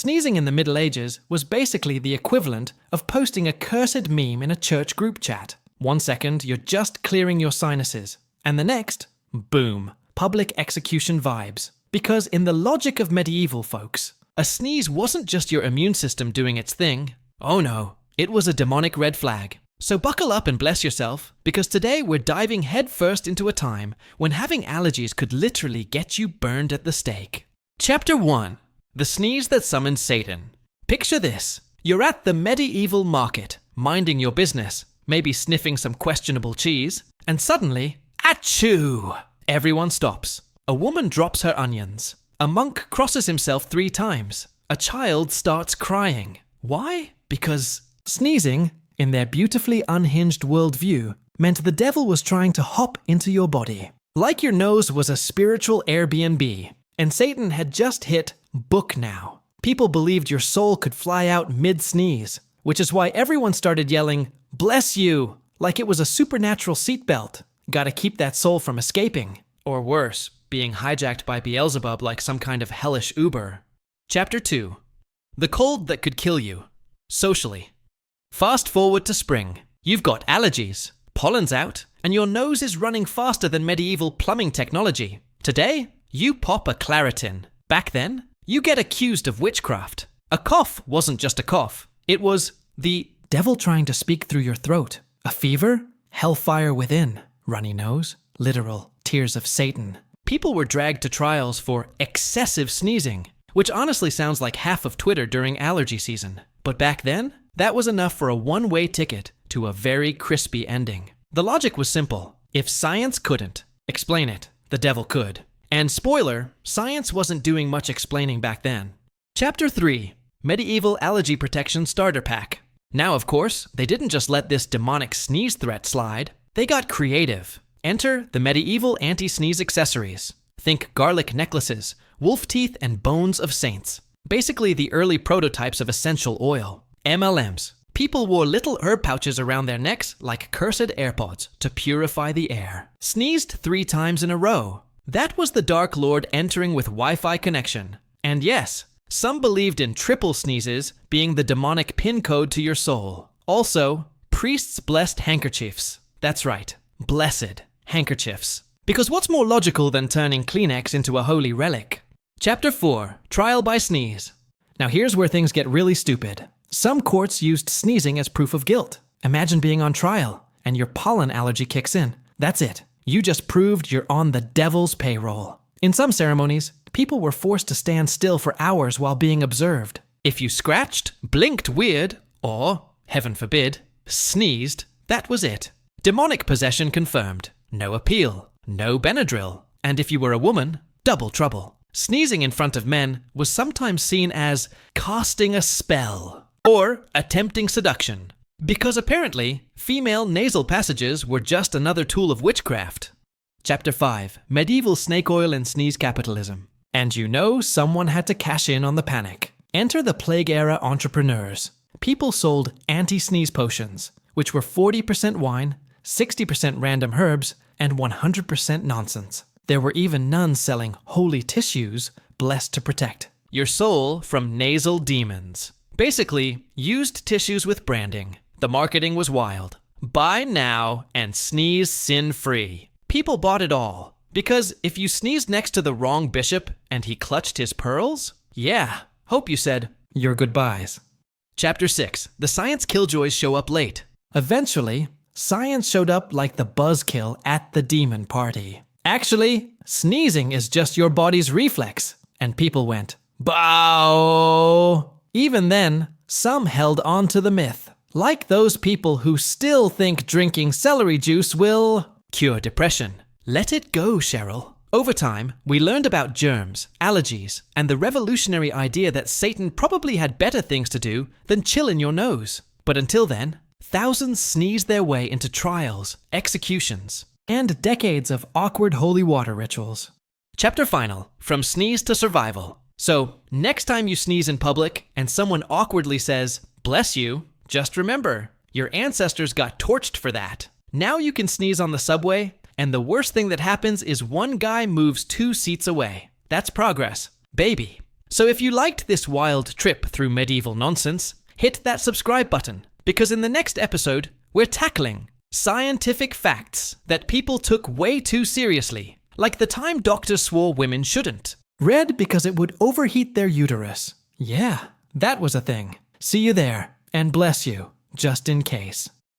Sneezing in the Middle Ages was basically the equivalent of posting a cursed meme in a church group chat. 1 second, you're just clearing your sinuses, and the next, boom, public execution vibes. Because in the logic of medieval folks, a sneeze wasn't just your immune system doing its thing. Oh no, it was a demonic red flag. So buckle up and bless yourself, because today we're diving headfirst into a time when having allergies could literally get you burned at the stake. Chapter 1. The Sneeze That Summoned Satan. Picture this. You're at the medieval market, minding your business, maybe sniffing some questionable cheese, and suddenly, achoo! Everyone stops. A woman drops her onions. A monk crosses himself 3 times. A child starts crying. Why? Because sneezing, in their beautifully unhinged worldview, meant the devil was trying to hop into your body. Like your nose was a spiritual Airbnb, and Satan had just hit book now. People believed your soul could fly out mid-sneeze, which is why everyone started yelling, "Bless you!" like it was a supernatural seatbelt. Gotta keep that soul from escaping. Or worse, being hijacked by Beelzebub like some kind of hellish Uber. Chapter 2. The Cold That Could Kill You. Socially. Fast forward to spring. You've got allergies, pollen's out, and your nose is running faster than medieval plumbing technology. Today, you pop a Claritin. Back then, you get accused of witchcraft. A cough wasn't just a cough. It was the devil trying to speak through your throat. A fever? Hellfire within. Runny nose. Literal tears of Satan. People were dragged to trials for excessive sneezing, which honestly sounds like half of Twitter during allergy season. But back then, that was enough for a one-way ticket to a very crispy ending. The logic was simple. If science couldn't explain it, the devil could. And spoiler, science wasn't doing much explaining back then. Chapter 3. Medieval Allergy Protection Starter Pack. Now, of course, they didn't just let this demonic sneeze threat slide. They got creative. Enter the medieval anti-sneeze accessories. Think garlic necklaces, wolf teeth, and bones of saints. Basically the early prototypes of essential oil. MLMs. People wore little herb pouches around their necks like cursed AirPods to purify the air. Sneezed 3 times in a row. That was the Dark Lord entering with Wi-Fi connection. And yes, some believed in triple sneezes being the demonic pin code to your soul. Also, priests blessed handkerchiefs. That's right, blessed handkerchiefs. Because what's more logical than turning Kleenex into a holy relic? Chapter 4. Trial by Sneeze. Now here's where things get really stupid. Some courts used sneezing as proof of guilt. Imagine being on trial, and your pollen allergy kicks in. That's it. You just proved you're on the devil's payroll. In some ceremonies, people were forced to stand still for hours while being observed. If you scratched, blinked weird, or, heaven forbid, sneezed, that was it. Demonic possession confirmed. No appeal. No Benadryl. And if you were a woman, double trouble. Sneezing in front of men was sometimes seen as casting a spell or attempting seduction, because apparently female nasal passages were just another tool of witchcraft. Chapter 5. Medieval snake oil and sneeze capitalism. And you know someone had to cash in on the panic. Enter the plague-era entrepreneurs. People sold anti-sneeze potions, which were 40% wine, 60% random herbs, and 100% nonsense. There were even nuns selling holy tissues blessed to protect your soul from nasal demons. Basically, used tissues with branding. The marketing was wild. Buy now and sneeze sin-free. People bought it all. Because if you sneezed next to the wrong bishop and he clutched his pearls, yeah, hope you said your goodbyes. Chapter 6. The science killjoys show up late. Eventually, science showed up like the buzzkill at the demon party. Actually, sneezing is just your body's reflex. And people went, bow. Even then, some held on to the myth. Like those people who still think drinking celery juice will cure depression. Let it go, Cheryl. Over time, we learned about germs, allergies, and the revolutionary idea that Satan probably had better things to do than chill in your nose. But until then, thousands sneezed their way into trials, executions, and decades of awkward holy water rituals. Chapter final. From sneeze to survival. So, next time you sneeze in public and someone awkwardly says, bless you, just remember, your ancestors got torched for that. Now you can sneeze on the subway, and the worst thing that happens is one guy moves 2 seats away. That's progress. Baby. So if you liked this wild trip through medieval nonsense, hit that subscribe button, because in the next episode, we're tackling scientific facts that people took way too seriously, like the time doctors swore women shouldn't. Red because it would overheat their uterus. Yeah, that was a thing. See you there, and bless you, just in case.